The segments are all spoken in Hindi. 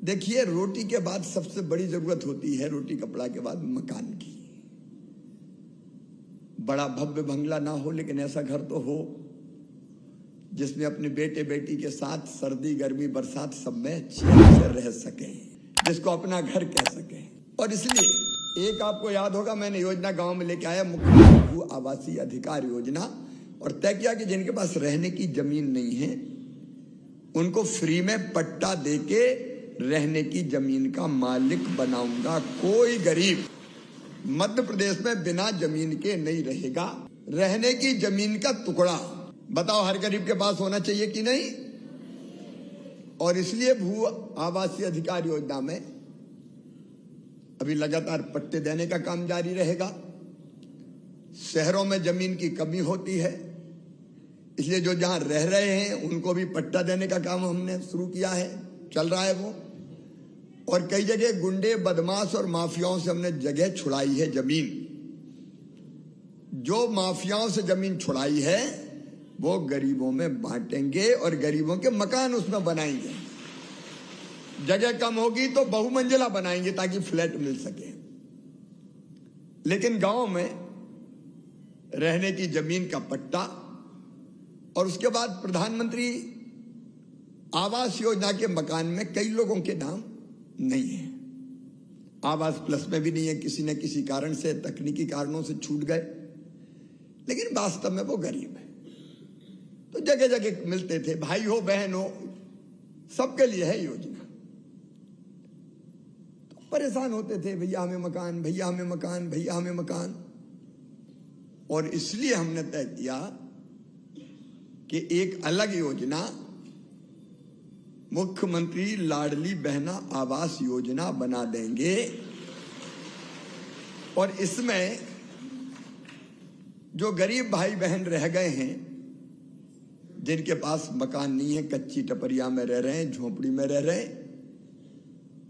देखिए, रोटी के बाद सबसे बड़ी जरूरत होती है, रोटी कपड़ा के बाद मकान की। बड़ा भव्य बंगला ना हो, लेकिन ऐसा घर तो हो जिसमें अपने बेटे बेटी के साथ सर्दी गर्मी बरसात सब में चैन से रह सके, जिसको अपना घर कह सके। और इसलिए एक आपको याद होगा, मैंने योजना गांव में लेके आया, मुख्यमंत्री भू आवासीय अधिकार योजना, और तय किया कि जिनके पास रहने की जमीन नहीं है उनको फ्री में पट्टा देके रहने की जमीन का मालिक बनाऊंगा। कोई गरीब मध्य प्रदेश में बिना जमीन के नहीं रहेगा। रहने की जमीन का टुकड़ा बताओ हर गरीब के पास होना चाहिए कि नहीं? और इसलिए भू आवासीय अधिकार योजना में अभी लगातार पट्टे देने का काम जारी रहेगा। शहरों में जमीन की कमी होती है, इसलिए जो जहां रह रहे हैं उनको भी पट्टा देने का काम हमने शुरू किया है, चल रहा है वो। और कई जगह गुंडे बदमाश और माफियाओं से हमने जगह छुड़ाई है, जमीन। जो माफियाओं से जमीन छुड़ाई है वो गरीबों में बांटेंगे और गरीबों के मकान उसमें बनाएंगे। जगह कम होगी तो बहुमंजिला बनाएंगे ताकि फ्लैट मिल सके। लेकिन गांव में रहने की जमीन का पट्टा, और उसके बाद प्रधानमंत्री आवास योजना के मकान में कई लोगों के नाम नहीं है। आवास प्लस में भी नहीं है, किसी न किसी कारण से, तकनीकी कारणों से छूट गए, लेकिन वास्तव में वो गरीब है। तो जगह जगह मिलते थे, भाई हो बहन हो सबके लिए है योजना। तो परेशान होते थे, भैया हमें मकान, भैया हमें मकान, भैया हमें मकान। और इसलिए हमने तय किया कि एक अलग योजना, मुख्यमंत्री लाडली बहना आवास योजना बना देंगे। और इसमें जो गरीब भाई बहन रह गए हैं, जिनके पास मकान नहीं है, कच्ची टपरिया में रह रहे हैं, झोपड़ी में रह रहे हैं,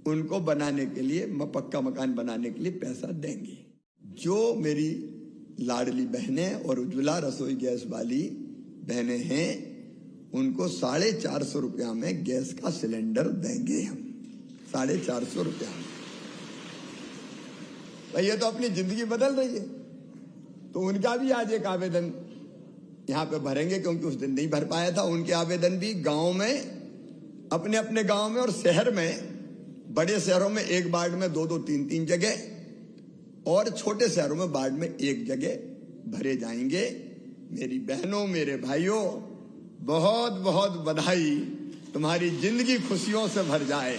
उनको बनाने के लिए, पक्का मकान बनाने के लिए पैसा देंगे। जो मेरी लाडली बहनें और उज्ज्वला रसोई गैस वाली बहनें हैं, उनको 450 रुपया में गैस का सिलेंडर देंगे हम। 450 रुपया में। भाई ये तो अपनी जिंदगी बदल रही है। तो उनका भी आज एक आवेदन यहां पे भरेंगे, क्योंकि उस दिन नहीं भर पाया था। उनके आवेदन भी गांव में, अपने अपने गांव में, और शहर में, बड़े शहरों में एक वार्ड में 2-2, 3-3 जगह, और छोटे शहरों में वार्ड में 1 जगह भरे जाएंगे। मेरी बहनों, मेरे भाइयों, बहुत बहुत बधाई। तुम्हारी जिंदगी खुशियों से भर जाए,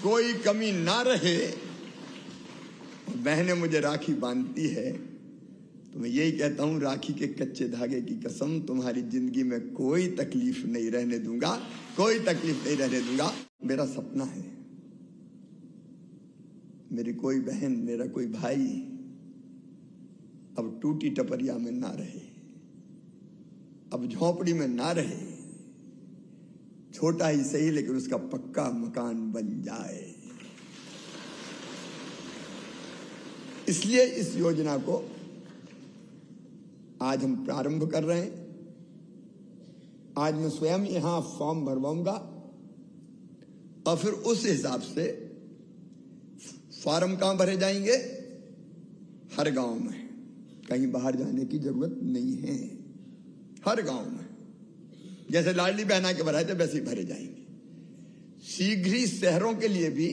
कोई कमी ना रहे। बहनें मुझे राखी बांधती है तो मैं यही कहता हूं, राखी के कच्चे धागे की कसम, तुम्हारी जिंदगी में कोई तकलीफ नहीं रहने दूंगा, कोई तकलीफ नहीं रहने दूंगा। मेरा सपना है मेरी कोई बहन, मेरा कोई भाई अब टूटी टपरिया में ना रहे, अब झोपड़ी में ना रहे। छोटा ही सही, लेकिन उसका पक्का मकान बन जाए। इसलिए इस योजना को आज हम प्रारंभ कर रहे हैं। आज मैं स्वयं यहां फॉर्म भरवाऊंगा और फिर उस हिसाब से फॉर्म कहां भरे जाएंगे? हर गांव में, कहीं बाहर जाने की जरूरत नहीं है। हर गांव में जैसे लाडली बहना के भराए थे वैसे ही भरे जाएंगे। शीघ्र ही शहरों के लिए भी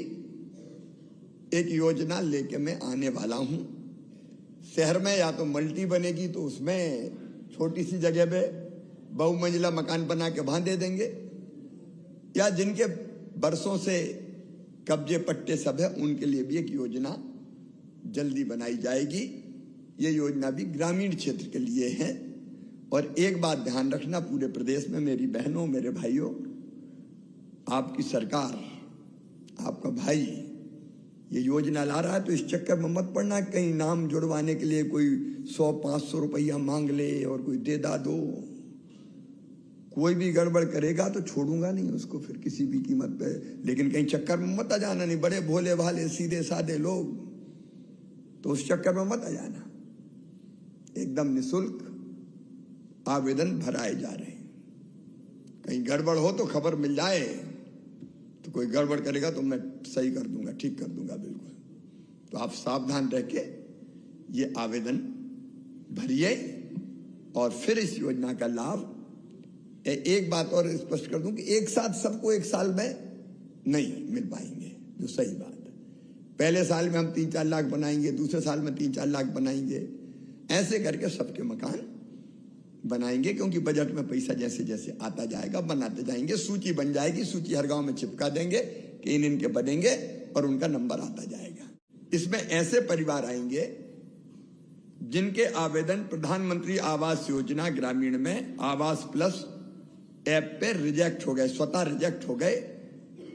एक योजना लेके मैं आने वाला हूं। शहर में या तो मल्टी बनेगी तो उसमें छोटी सी जगह पे बहुमंजिला मकान बना के वहां दे देंगे, या जिनके बरसों से कब्जे पट्टे सब है उनके लिए भी एक योजना जल्दी बनाई जाएगी। ये योजना भी ग्रामीण क्षेत्र के लिए है। और एक बात ध्यान रखना, पूरे प्रदेश में मेरी बहनों, मेरे भाइयों, आपकी सरकार, आपका भाई ये योजना ला रहा है, तो इस चक्कर में मत पड़ना कहीं नाम जुड़वाने के लिए कोई 100-500 रुपया मांग ले और कोई दे दो। कोई भी गड़बड़ करेगा तो छोड़ूंगा नहीं उसको फिर किसी भी कीमत पे। लेकिन कहीं चक्कर में मत आ जाना, नहीं बड़े भोले भाले सीधे साधे लोग, तो उस चक्कर में मत आ जाना। एकदम निःशुल्क आवेदन भराए जा रहे हैं। कहीं गड़बड़ हो तो खबर मिल जाए तो कोई गड़बड़ करेगा तो मैं सही कर दूंगा, ठीक कर दूंगा बिल्कुल। तो आप सावधान रह के ये आवेदन भरिए और फिर इस योजना का लाभ। एक बात और स्पष्ट कर दूं कि एक साथ सबको एक साल में नहीं मिल पाएंगे, जो सही बात है। पहले साल में हम 3-4 लाख बनाएंगे, दूसरे साल में 3-4 लाख बनाएंगे, ऐसे करके सबके मकान बनाएंगे, क्योंकि बजट में पैसा जैसे जैसे आता जाएगा बनाते जाएंगे। सूची बन जाएगी, सूची हर गांव में चिपका देंगे कि इनके बनेंगे और उनका नंबर आता जाएगा। इसमें ऐसे परिवार आएंगे जिनके आवेदन प्रधानमंत्री आवास योजना ग्रामीण में आवास प्लस ऐप पे रिजेक्ट हो गए, स्वतः रिजेक्ट हो गए,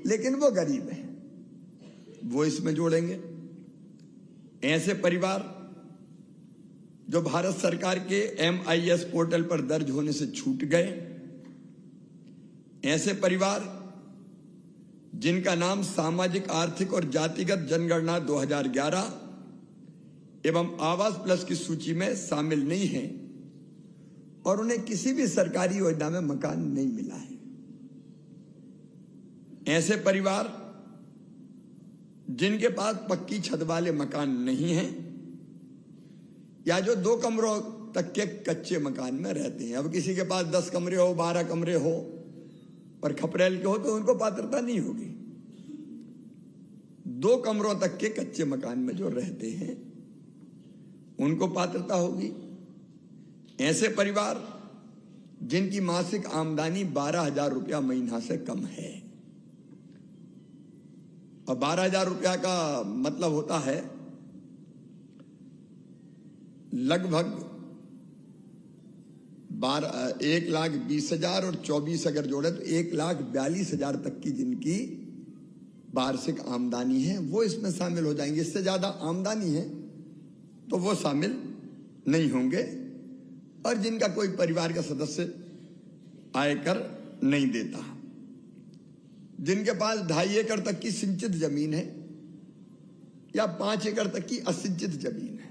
लेकिन वो गरीब है, वो इसमें जोड़ेंगे। ऐसे परिवार जो भारत सरकार के MIS पोर्टल पर दर्ज होने से छूट गए, ऐसे परिवार जिनका नाम सामाजिक आर्थिक और जातिगत जनगणना 2011 एवं आवास प्लस की सूची में शामिल नहीं है और उन्हें किसी भी सरकारी योजना में मकान नहीं मिला है। ऐसे परिवार जिनके पास पक्की छत वाले मकान नहीं हैं या जो 2 कमरों तक के कच्चे मकान में रहते हैं। अब किसी के पास 10 कमरे हो, 12 कमरे हो पर खपरेल के हो तो उनको पात्रता नहीं होगी। 2 कमरों तक के कच्चे मकान में जो रहते हैं उनको पात्रता होगी। ऐसे परिवार जिनकी मासिक आमदनी 12,000 रुपया महीना से कम है, और 12,000 रुपया का मतलब होता है लगभग 1,20,000 और 24 अगर जोड़े तो 1,42,000 तक की जिनकी वार्षिक आमदनी है वो इसमें शामिल हो जाएंगे। इससे ज्यादा आमदनी है तो वो शामिल नहीं होंगे। और जिनका कोई परिवार का सदस्य आयकर नहीं देता, जिनके पास 2.5 एकड़ तक की सिंचित जमीन है या 5 एकड़ तक की असिंचित जमीन है,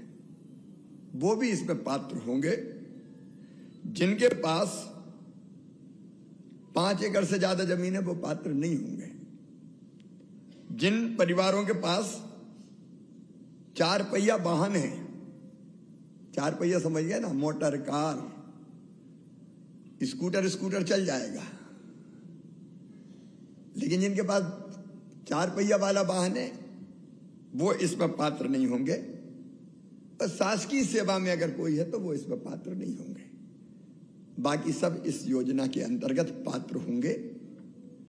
वो भी इसमें पात्र होंगे। जिनके पास 5 एकड़ से ज्यादा जमीन है वो पात्र नहीं होंगे। जिन परिवारों के पास 4 पहिया वाहन है, 4 पहिया समझ गए ना, मोटर, कार, स्कूटर चल जाएगा, लेकिन जिनके पास 4 पहिया वाला वाहन है वो इसमें पात्र नहीं होंगे। और शासकीय सेवा में अगर कोई है तो वो इसमें पात्र नहीं होंगे। बाकी सब इस योजना के अंतर्गत पात्र होंगे।